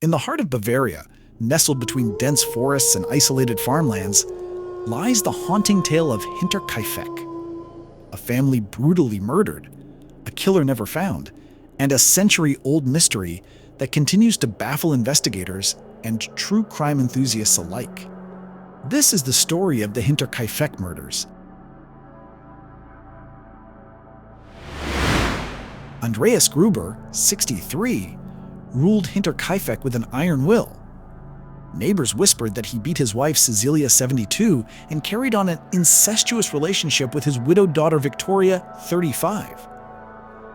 In the heart of Bavaria, nestled between dense forests and isolated farmlands, lies the haunting tale of Hinterkaifeck, a family brutally murdered, a killer never found, and a century-old mystery that continues to baffle investigators and true crime enthusiasts alike. This is the story of the Hinterkaifeck murders. Andreas Gruber, 63, ruled Hinterkaifeck with an iron will. Neighbors whispered that he beat his wife Cecilia, 72, and carried on an incestuous relationship with his widowed daughter Victoria, 35.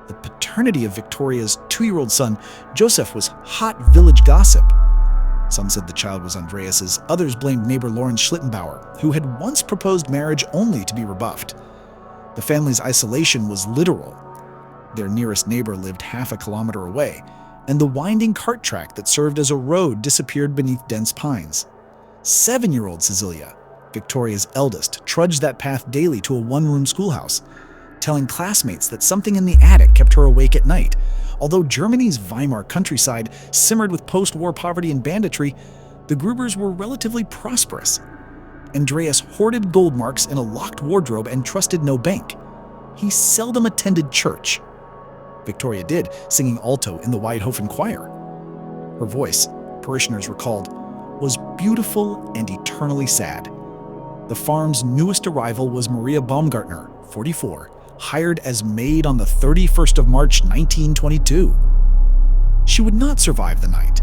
The paternity of Victoria's 2-year-old son, Joseph, was hot village gossip. Some said the child was Andreas's, others blamed neighbor Lauren Schlittenbauer, who had once proposed marriage only to be rebuffed. The family's isolation was literal. Their nearest neighbor lived half a kilometer away, and the winding cart track that served as a road disappeared beneath dense pines. 7-year-old Cecilia, Victoria's eldest, trudged that path daily to a one-room schoolhouse, telling classmates that something in the attic kept her awake at night. Although Germany's Weimar countryside simmered with post-war poverty and banditry, the Grubers were relatively prosperous. Andreas hoarded gold marks in a locked wardrobe and trusted no bank. He seldom attended church. Victoria did, singing alto in the Weidhofen choir. Her voice, parishioners recalled, was beautiful and eternally sad. The farm's newest arrival was Maria Baumgartner, 44, hired as maid on the 31st of March, 1922. She would not survive the night.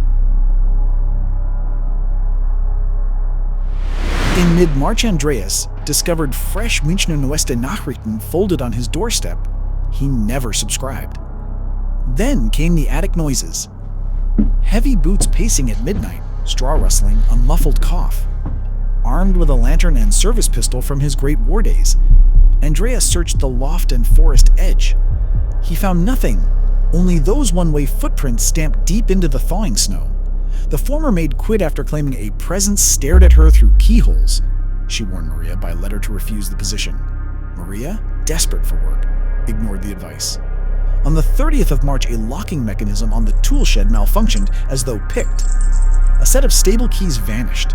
In mid-March, Andreas discovered fresh Münchner Neueste Nachrichten folded on his doorstep. He never subscribed. Then came the attic noises. Heavy boots pacing at midnight, straw rustling, a muffled cough. Armed with a lantern and service pistol from his great war days, Andreas searched the loft and forest edge. He found nothing, only those one-way footprints stamped deep into the thawing snow. The former maid quit after claiming a presence stared at her through keyholes. She warned Maria by letter to refuse the position. Maria, desperate for work, ignored the advice. On the 30th of March, a locking mechanism on the tool shed malfunctioned as though picked. A set of stable keys vanished.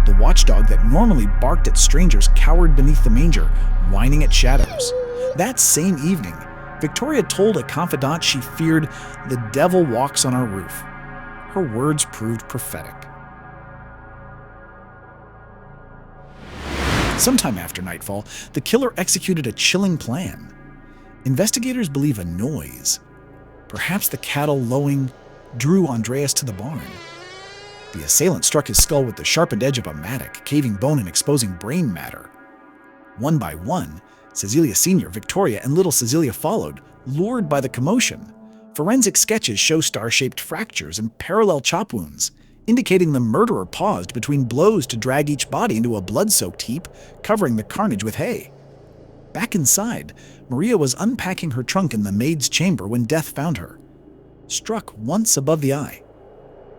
The watchdog that normally barked at strangers cowered beneath the manger, whining at shadows. That same evening, Victoria told a confidant she feared the devil walks on our roof. Her words proved prophetic. Sometime after nightfall, the killer executed a chilling plan. Investigators believe a noise, perhaps the cattle lowing, drew Andreas to the barn. The assailant struck his skull with the sharpened edge of a mattock, caving bone and exposing brain matter. One by one, Cecilia Sr., Victoria, and little Cecilia followed, lured by the commotion. Forensic sketches show star-shaped fractures and parallel chop wounds, indicating the murderer paused between blows to drag each body into a blood-soaked heap, covering the carnage with hay. Back inside, Maria was unpacking her trunk in the maid's chamber when death found her. Struck once above the eye.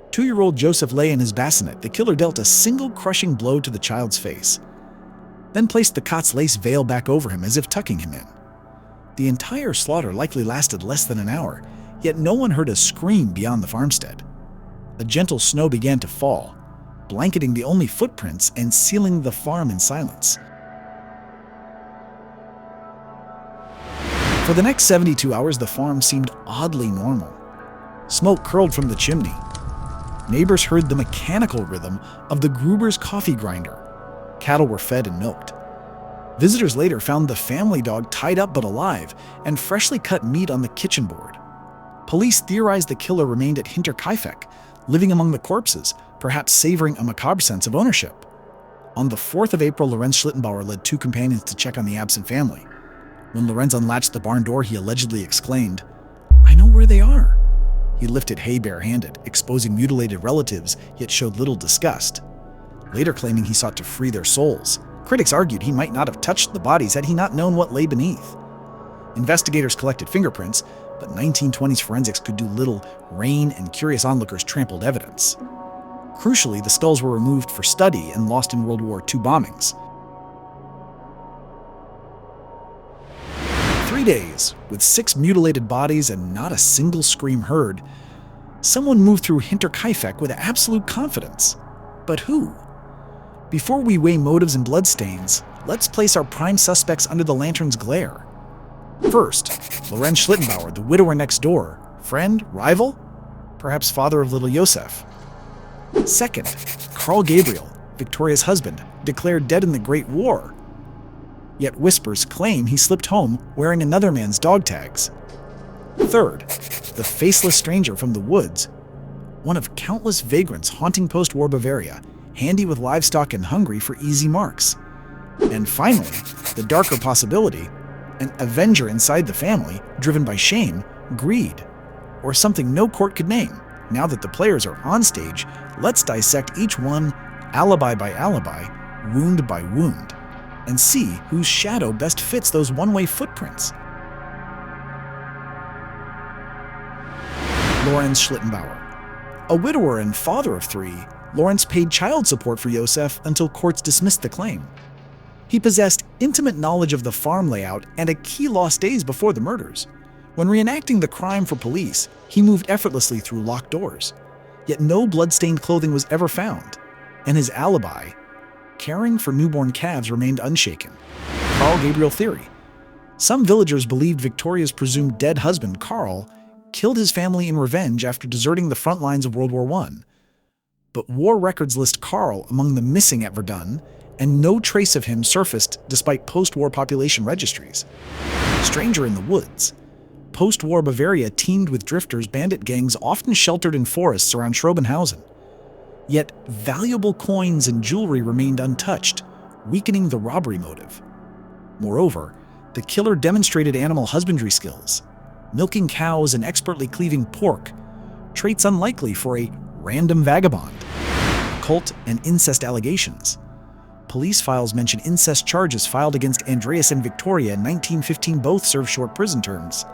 2-year-old Joseph lay in his bassinet. The killer dealt a single crushing blow to the child's face, then placed the cot's lace veil back over him as if tucking him in. The entire slaughter likely lasted less than an hour, yet no one heard a scream beyond the farmstead. A gentle snow began to fall, blanketing the only footprints and sealing the farm in silence. For the next 72 hours, the farm seemed oddly normal. Smoke curled from the chimney. Neighbors heard the mechanical rhythm of the Gruber's coffee grinder. Cattle were fed and milked. Visitors later found the family dog tied up but alive, and freshly cut meat on the kitchen board. Police theorized the killer remained at Hinterkaifeck, living among the corpses, perhaps savoring a macabre sense of ownership. On the 4th of April, Lorenz Schlittenbauer led 2 companions to check on the absent family. When Lorenz unlatched the barn door, he allegedly exclaimed, "I know where they are." He lifted hay bare-handed, exposing mutilated relatives, yet showed little disgust. Later claiming he sought to free their souls, critics argued he might not have touched the bodies had he not known what lay beneath. Investigators collected fingerprints, but 1920s forensics could do little. Rain and curious onlookers trampled evidence. Crucially, the skulls were removed for study and lost in World War II bombings. 3 days, with 6 mutilated bodies and not a single scream heard, Someone moved through Hinterkaifeck with absolute confidence. But who? Before we weigh motives and bloodstains, let's place our prime suspects under the lantern's glare. First, Lorenz Schlittenbauer, the widower next door. Friend? Rival? Perhaps father of little Josef. Second, Karl Gabriel, Victoria's husband, declared dead in the Great War. Yet whispers claim he slipped home wearing another man's dog tags. Third, the faceless stranger from the woods, one of countless vagrants haunting post-war Bavaria, handy with livestock and hungry for easy marks. And finally, the darker possibility, an avenger inside the family, driven by shame, greed, or something no court could name. Now that the players are on stage, let's dissect each one, alibi by alibi, wound by wound, and see whose shadow best fits those one-way footprints. Lorenz Schlittenbauer. A widower and father of three, Lorenz paid child support for Josef until courts dismissed the claim. He possessed intimate knowledge of the farm layout and a key lost days before the murders. When reenacting the crime for police, he moved effortlessly through locked doors. Yet no blood-stained clothing was ever found, and his alibi, caring for newborn calves, remained unshaken. Karl Gabriel theory. Some villagers believed Victoria's presumed dead husband, Karl, killed his family in revenge after deserting the front lines of World War I. But war records list Karl among the missing at Verdun, and no trace of him surfaced despite post-war population registries. Stranger in the woods. Post-war Bavaria teemed with drifters, bandit gangs often sheltered in forests around Schrobenhausen. Yet valuable coins and jewelry remained untouched, weakening the robbery motive. Moreover, the killer demonstrated animal husbandry skills, milking cows and expertly cleaving pork, traits unlikely for a random vagabond. Cult and incest allegations. Police files mention incest charges filed against Andreas and Victoria in 1915 both served short prison terms.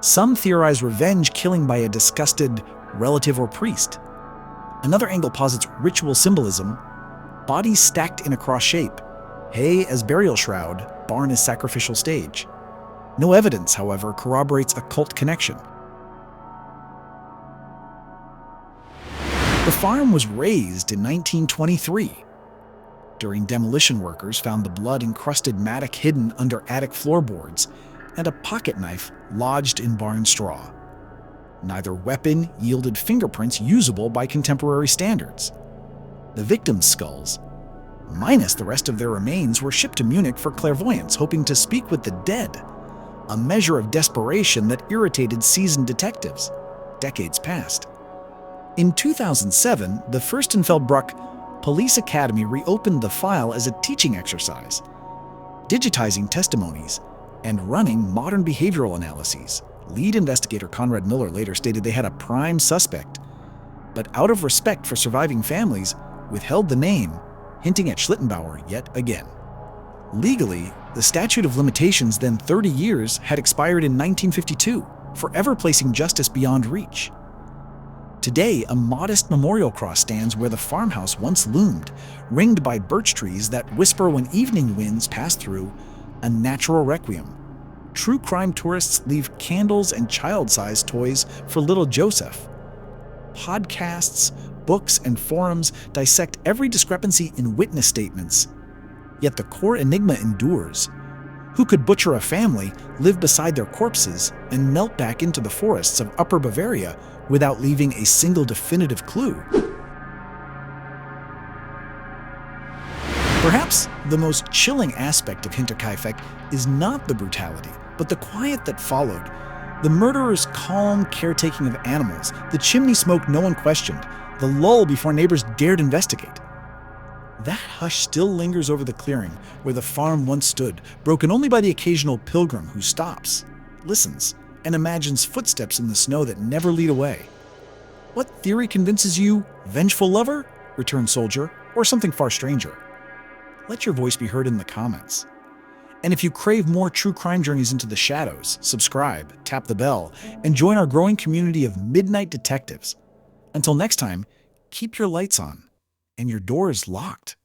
Some theorize revenge killing by a disgusted relative or priest. Another angle posits ritual symbolism, bodies stacked in a cross shape, hay as burial shroud, barn as sacrificial stage. No evidence, however, corroborates a cult connection. The farm was razed in 1923. During demolition, workers found the blood-encrusted mattock hidden under attic floorboards and a pocket knife lodged in barn straw. Neither weapon yielded fingerprints usable by contemporary standards. The victims' skulls, minus the rest of their remains, were shipped to Munich for clairvoyance, hoping to speak with the dead, a measure of desperation that irritated seasoned detectives. Decades passed. In 2007, the Fürstenfeldbruck Police Academy reopened the file as a teaching exercise, digitizing testimonies and running modern behavioral analyses. Lead investigator Konrad Miller later stated they had a prime suspect, but out of respect for surviving families, withheld the name, hinting at Schlittenbauer yet again. Legally, the statute of limitations, then 30 years, had expired in 1952, forever placing justice beyond reach. Today, a modest memorial cross stands where the farmhouse once loomed, ringed by birch trees that whisper when evening winds pass through, a natural requiem. True crime tourists leave candles and child-sized toys for little Joseph. Podcasts, books, and forums dissect every discrepancy in witness statements. Yet the core enigma endures. Who could butcher a family, live beside their corpses, and melt back into the forests of Upper Bavaria without leaving a single definitive clue? Perhaps the most chilling aspect of Hinterkaifeck is not the brutality, but the quiet that followed. The murderer's calm caretaking of animals, the chimney smoke no one questioned, the lull before neighbors dared investigate. That hush still lingers over the clearing where the farm once stood, broken only by the occasional pilgrim who stops, listens, and imagines footsteps in the snow that never lead away. What theory convinces you? Vengeful lover, returned soldier, or something far stranger? Let your voice be heard in the comments. And if you crave more true crime journeys into the shadows, subscribe, tap the bell, and join our growing community of midnight detectives. Until next time, keep your lights on and your doors locked.